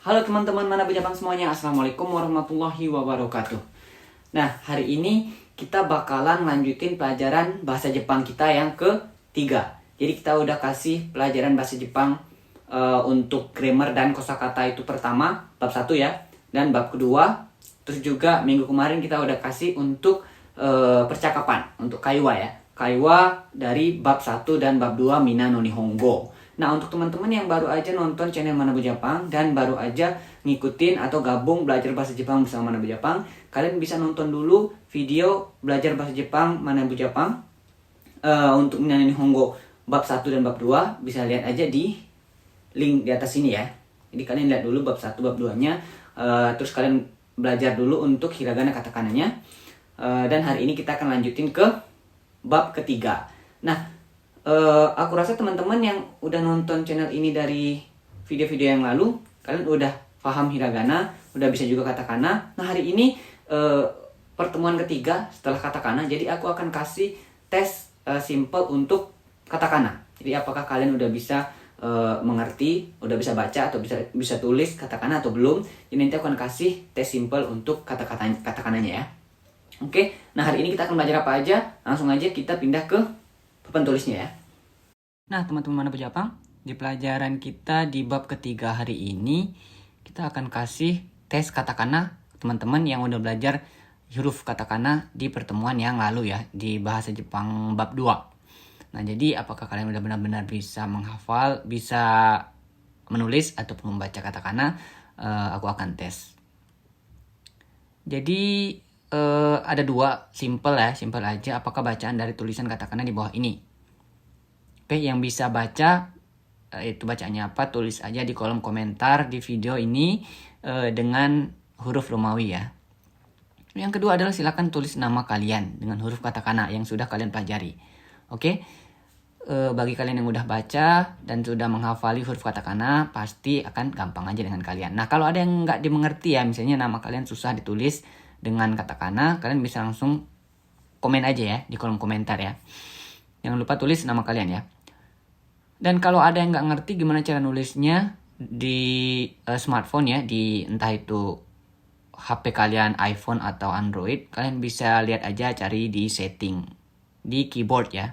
Halo teman-teman mana Jepang semuanya, Assalamualaikum warahmatullahi wabarakatuh. Nah, hari ini kita bakalan lanjutin pelajaran bahasa Jepang kita yang ketiga. Jadi kita udah kasih pelajaran bahasa Jepang untuk grammar dan kosakata itu pertama, bab 1 ya. Dan bab kedua, terus juga minggu kemarin kita udah kasih untuk percakapan, untuk kaiwa ya. Kaiwa dari bab 1 dan bab 2 Mina no Nihongo. Nah, untuk teman-teman yang baru aja nonton channel Manabu Jepang dan baru aja ngikutin atau gabung belajar bahasa Jepang bersama Manabu Jepang, kalian bisa nonton dulu video belajar bahasa Jepang Manabu Jepang untuk Mina no Nihongo bab 1 dan bab 2. Bisa lihat aja di link di atas ini ya. Jadi kalian lihat dulu bab 1, bab 2-nya, terus kalian belajar dulu untuk hiragana katakananya. Dan hari ini kita akan lanjutin ke bab ketiga. Nah, aku rasa teman-teman yang udah nonton channel ini dari video-video yang lalu, kalian udah paham hiragana, udah bisa juga katakana. Nah, hari ini pertemuan ketiga setelah katakana, jadi aku akan kasih tes simple untuk katakana. Jadi apakah kalian udah bisa mengerti, udah bisa baca atau bisa tulis katakana atau belum? Jadi nanti aku akan kasih tes simple untuk katakananya ya. Oke, nah hari ini kita akan belajar apa aja? Langsung aja kita pindah ke papan tulisnya ya. Nah, teman-teman Manabu Jepang, di pelajaran kita di bab ketiga hari ini, kita akan kasih tes katakana teman-teman yang udah belajar huruf katakana di pertemuan yang lalu ya, di bahasa Jepang bab 2. Nah, jadi apakah kalian udah benar-benar bisa menghafal, bisa menulis ataupun membaca katakana? Aku akan tes. Jadi ada dua, simple aja. Apakah bacaan dari tulisan katakana di bawah ini? Oke, yang bisa baca itu bacanya apa? Tulis aja di kolom komentar di video ini dengan huruf Romawi ya. Yang kedua adalah silakan tulis nama kalian dengan huruf katakana yang sudah kalian pelajari. Oke, bagi kalian yang udah baca dan sudah menghafali huruf katakana, pasti akan gampang aja dengan kalian. Nah, kalau ada yang nggak dimengerti ya, misalnya nama kalian susah ditulis dengan katakana, kalian bisa langsung komen aja ya di kolom komentar ya. Jangan lupa tulis nama kalian ya. Dan kalau ada yang nggak ngerti gimana cara nulisnya di smartphone ya, di entah itu HP kalian iPhone atau Android, kalian bisa lihat aja, cari di setting di keyboard ya.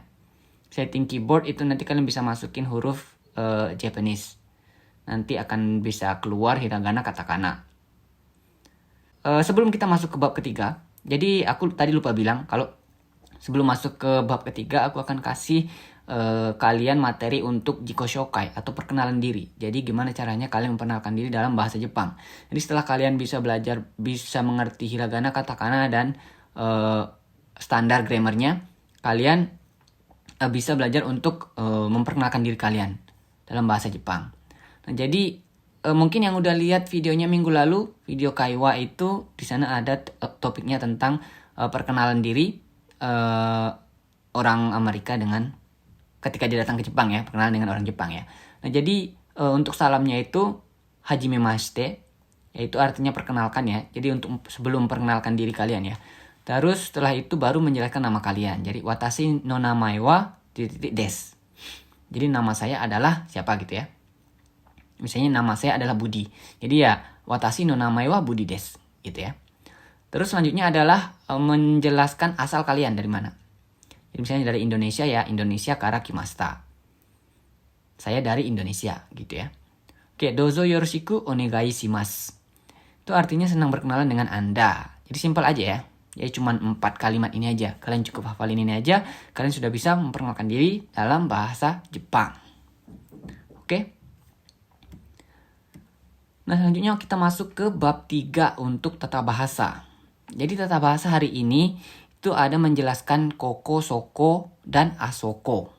Setting keyboard itu nanti kalian bisa masukin huruf Japanese. Nanti akan bisa keluar hiragana katakana. Sebelum kita masuk ke bab ketiga, jadi aku tadi lupa bilang kalau sebelum masuk ke bab ketiga aku akan kasih kalian materi untuk jiko shokai atau perkenalan diri. Jadi gimana caranya kalian memperkenalkan diri dalam bahasa Jepang. Jadi setelah kalian bisa belajar, bisa mengerti hiragana, katakana dan standar grammarnya, kalian bisa belajar untuk memperkenalkan diri kalian dalam bahasa Jepang. Nah, jadi mungkin yang udah lihat videonya minggu lalu, video kaiwa itu di sana ada topiknya tentang perkenalan diri orang Amerika dengan ketika dia datang ke Jepang ya, perkenalan dengan orang Jepang ya. Nah, jadi untuk salamnya itu hajimemashite, yaitu artinya perkenalkan ya. Jadi untuk sebelum perkenalkan diri kalian ya. Terus setelah itu baru menjelaskan nama kalian. Jadi watashi no namae wa desu. Jadi nama saya adalah siapa gitu ya. Misalnya nama saya adalah Budi. Jadi ya watashi no namae wa Budi desu gitu ya. Terus selanjutnya adalah menjelaskan asal kalian dari mana. Jadi misalnya dari Indonesia ya, Indonesia kara kimashita. Saya dari Indonesia gitu ya. Oke, dozo yoroshiku onegai shimasu. Itu artinya senang berkenalan dengan Anda. Jadi simpel aja ya. Jadi cuma 4 kalimat ini aja. Kalian cukup hafalin ini aja. Kalian sudah bisa memperkenalkan diri dalam bahasa Jepang. Oke. Nah, selanjutnya kita masuk ke bab 3 untuk tata bahasa. Jadi tata bahasa hari ini itu ada menjelaskan koko, soko, dan asoko.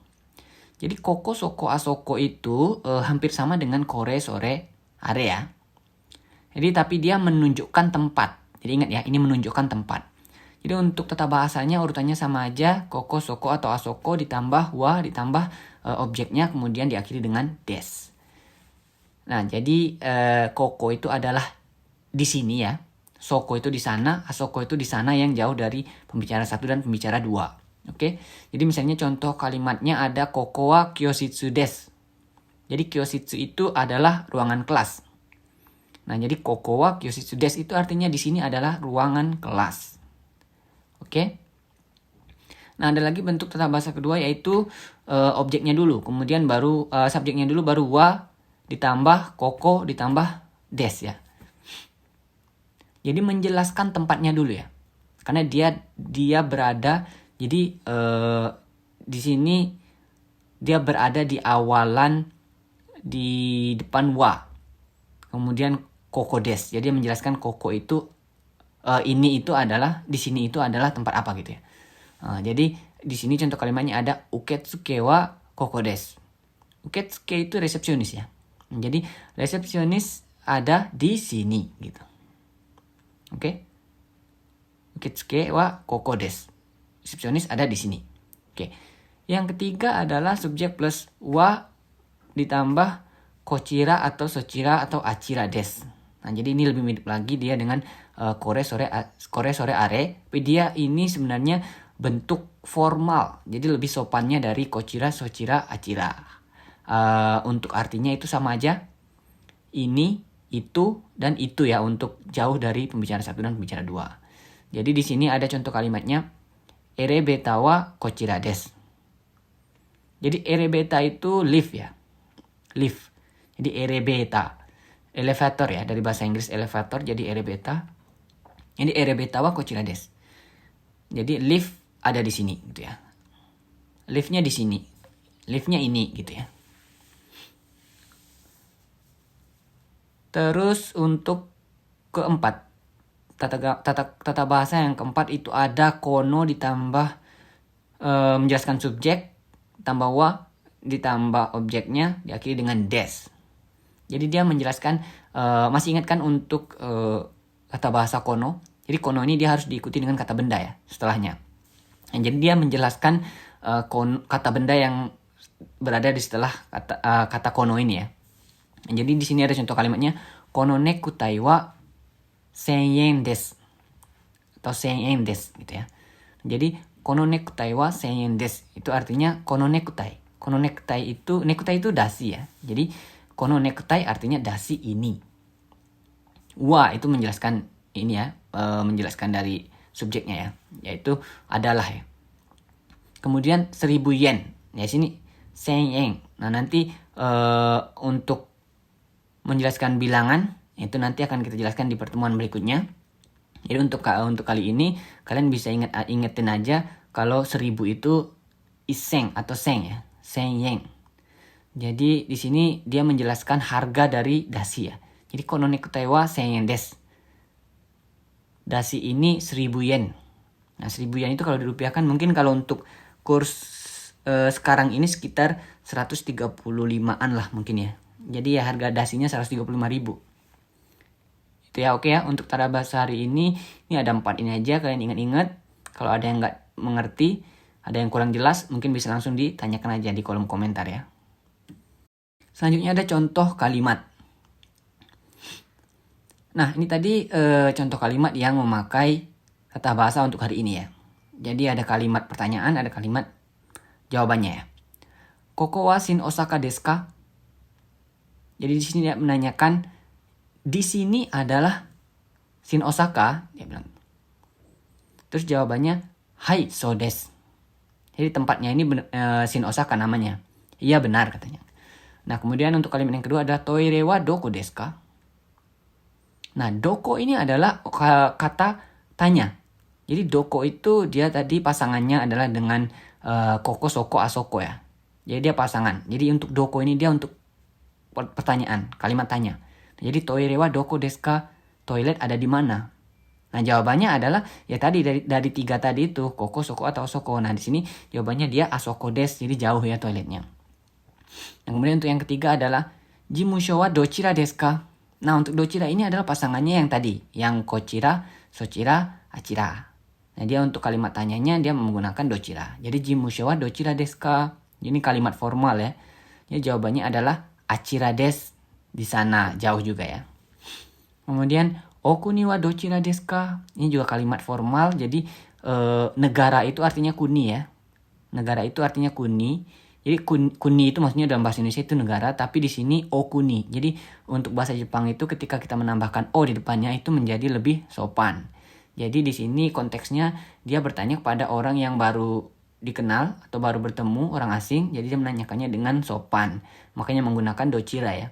Jadi koko, soko, asoko itu hampir sama dengan kore, sore, are ya. Jadi tapi dia menunjukkan tempat. Jadi ingat ya, ini menunjukkan tempat. Jadi untuk tata bahasanya urutannya sama aja, koko, soko, atau asoko ditambah wa, ditambah objeknya, kemudian diakhiri dengan des. Nah, jadi koko itu adalah di sini ya. Soko itu di sana, asoko itu di sana yang jauh dari pembicara 1 dan pembicara 2. Oke. Jadi misalnya contoh kalimatnya ada koko wa kyositsu desu. Jadi kyositsu itu adalah ruangan kelas. Nah, jadi koko wa kyositsu desu itu artinya di sini adalah ruangan kelas. Oke? Nah, ada lagi bentuk tata bahasa kedua yaitu objeknya dulu, kemudian baru subjeknya dulu, baru wa ditambah koko ditambah des ya. Jadi menjelaskan tempatnya dulu ya. Karena dia berada, jadi di sini dia berada di awalan, di depan wa. Kemudian koko des. Jadi menjelaskan koko itu ini itu adalah, di sini itu adalah tempat apa gitu ya. Jadi di sini contoh kalimatnya ada uketsuke wa koko des. Uketsuke itu resepsionis ya. Jadi resepsionis ada di sini gitu. Oke. Uketsuke wa koko des. Resepsionis ada di sini. Oke. Yang ketiga adalah subjek plus wa ditambah kochira atau sochira atau achira des. Nah, jadi ini lebih mirip lagi dia dengan kore sore are. Tapi dia ini sebenarnya bentuk formal. Jadi lebih sopannya dari kochira, sochira, achira. Untuk artinya itu sama aja. Ini, itu, dan itu ya untuk jauh dari pembicara 1 dan pembicara 2. Jadi di sini ada contoh kalimatnya. Erebeta wa kochira des. Jadi erebeta itu lift ya. Lift. Jadi erebeta. Elevator ya, dari bahasa Inggris elevator jadi erebeta. Jadi erebeta wa kochira des. Jadi lift ada di sini gitu ya. Liftnya di sini. Liftnya ini gitu ya. Terus untuk keempat, tata bahasa yang keempat itu ada kono ditambah menjelaskan subjek, tambah wa, ditambah objeknya, diakhiri dengan des. Jadi dia menjelaskan, masih ingat kan untuk kata bahasa kono. Jadi kono ini dia harus diikuti dengan kata benda ya setelahnya. Nah, jadi dia menjelaskan kata benda yang berada di setelah kata kono ini ya. Nah, jadi di sini ada contoh kalimatnya, kono nekutai wa 1000 yen desu atau 1000 yen desu gitu ya. Jadi kono nekutai wa 1000 yen desu itu artinya kono nekutai. Kono nekutai itu dasi ya. Jadi kono nekutai artinya dasi ini. Wa itu menjelaskan ini ya, menjelaskan dari subjeknya ya, yaitu adalah ya. Kemudian 1000 yen. Ya sini 1000 yen. Nah, nanti untuk menjelaskan bilangan itu nanti akan kita jelaskan di pertemuan berikutnya. Jadi untuk kali ini kalian bisa ingetin aja kalau 1000 itu iseng atau seng ya, 1000 yen. Jadi di sini dia menjelaskan harga dari dasi ya. Jadi kono nekutai wa 1000 yen desu. Dasi ini 1000 yen. Nah, 1000 yen itu kalau dirupiahkan mungkin kalau untuk kurs sekarang ini sekitar 135-an lah mungkin ya. Jadi ya harga dasinya 135.000. Itu ya, oke ya. Untuk tata bahasa hari ini ada 4 ini aja. Kalian ingat-ingat. Kalau ada yang nggak mengerti, ada yang kurang jelas, mungkin bisa langsung ditanyakan aja di kolom komentar ya. Selanjutnya ada contoh kalimat. Nah, ini tadi contoh kalimat yang memakai tata bahasa untuk hari ini ya. Jadi ada kalimat pertanyaan, ada kalimat jawabannya ya. Koko wa Shin Osaka desu ka? Jadi di sini dia menanyakan, di sini adalah Shin Osaka, dia bilang. Terus jawabannya, hai, so desu. Jadi tempatnya ini Shin Osaka namanya. Iya benar katanya. Nah, kemudian untuk kalimat yang kedua adalah toire wa doko desu ka? Nah, doko ini adalah kata tanya. Jadi doko itu dia tadi pasangannya adalah dengan koko, soko, asoko ya. Jadi dia pasangan. Jadi untuk doko ini dia untuk pertanyaan, kalimat tanya. Jadi toire wa doko desu ka? Toilet ada di mana? Nah, jawabannya adalah ya tadi dari 3 tadi itu, koko, soko, atau asoko. Nah, di sini jawabannya dia asoko desu, jadi jauh ya toiletnya. Nah, kemudian untuk yang ketiga adalah jimusho wa dochira desu ka? Nah, untuk dochira ini adalah pasangannya yang tadi, yang kochira, sochira, achira. Nah, dia untuk kalimat tanyanya dia menggunakan dochira. Jadi jimusho wa dochira desu ka? Ini kalimat formal ya. Jadi jawabannya adalah achira desu, di sana, jauh juga ya. Kemudian okuni wa dochira desu ka? Ini juga kalimat formal. Jadi negara itu artinya kuni ya. Negara itu artinya kuni. Jadi kuni itu maksudnya dalam bahasa Indonesia itu negara, tapi di sini okuni. Jadi untuk bahasa Jepang itu ketika kita menambahkan o di depannya itu menjadi lebih sopan. Jadi di sini konteksnya dia bertanya kepada orang yang baru dikenal atau baru bertemu, orang asing. Jadi dia menanyakannya dengan sopan. Makanya menggunakan dochira ya.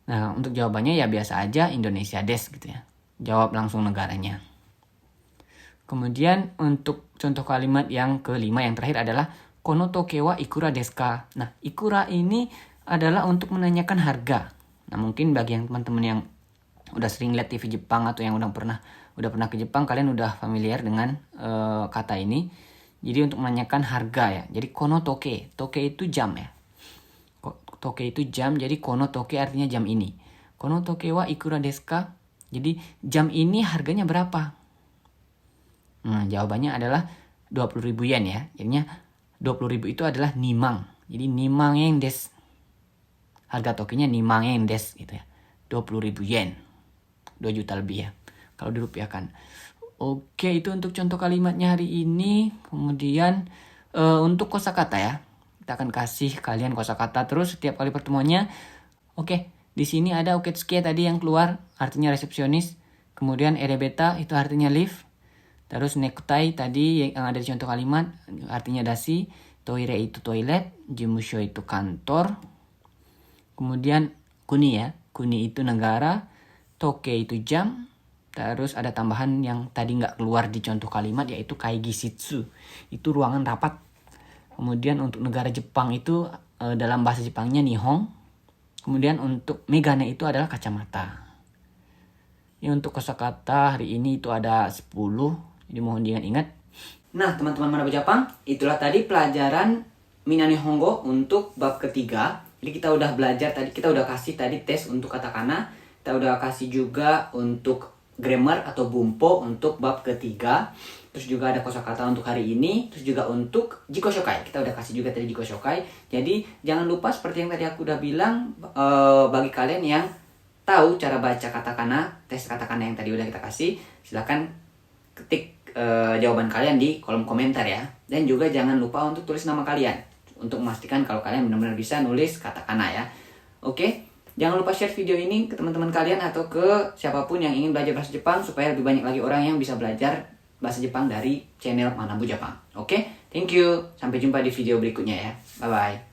Nah, untuk jawabannya ya biasa aja, Indonesia des gitu ya. Jawab langsung negaranya. Kemudian untuk contoh kalimat yang kelima yang terakhir adalah kono toke wa ikura desu ka. Nah, ikura ini adalah untuk menanyakan harga. Nah, mungkin bagi yang teman-teman yang udah sering lihat TV Jepang atau yang udah pernah ke Jepang, kalian udah familiar dengan kata ini. Jadi untuk menanyakan harga ya. Jadi kono toke itu jam ya. Toke itu jam, jadi kono toke artinya jam ini. Kono toke wa ikura desu ka? Jadi jam ini harganya berapa? Nah, jawabannya adalah 20.000 yen ya. Jadinya 20.000 itu adalah nimang. Jadi nimang yen des. Harga tokinya nimang yen des gitu ya. 20.000 yen. 2 juta lebih ya. Kalau dirupiahkan. Oke, itu untuk contoh kalimatnya hari ini. Kemudian untuk kosakata ya. Kita akan kasih kalian kosakata terus setiap kali pertemuannya. Oke, di sini ada oketsuki tadi yang keluar artinya resepsionis. Kemudian erebeta itu artinya lift. Terus necktie tadi yang ada di contoh kalimat artinya dasi, toire itu toilet, jimusho itu kantor. Kemudian kuni ya, kuni itu negara, toke itu jam. Terus ada tambahan yang tadi nggak keluar di contoh kalimat yaitu kaigishitsu, itu ruangan rapat. Kemudian untuk negara Jepang itu dalam bahasa Jepangnya nihon. Kemudian untuk megane itu adalah kacamata. Ya, untuk kosakata hari ini itu ada 10. Jadi mohon diingat-ingat. Nah, teman-teman Manabu Jepang, itulah tadi pelajaran Minani Hongo untuk bab ketiga. Jadi kita udah belajar tadi, kita udah kasih tadi tes untuk katakana. Kita udah kasih juga untuk grammar atau bumpo untuk bab ketiga. Terus juga ada kosakata untuk hari ini. Terus juga untuk jiko shokai. Kita udah kasih juga tadi jiko shokai. Jadi jangan lupa seperti yang tadi aku udah bilang, bagi kalian yang tahu cara baca katakana, tes katakana yang tadi udah kita kasih, silakan ketik jawaban kalian di kolom komentar ya. Dan juga jangan lupa untuk tulis nama kalian untuk memastikan kalau kalian benar-benar bisa nulis katakana ya. Oke, jangan lupa share video ini ke teman-teman kalian atau ke siapapun yang ingin belajar bahasa Jepang supaya lebih banyak lagi orang yang bisa belajar bahasa Jepang dari channel Manabu Jepang. Oke, thank you. Sampai jumpa di video berikutnya ya. Bye bye.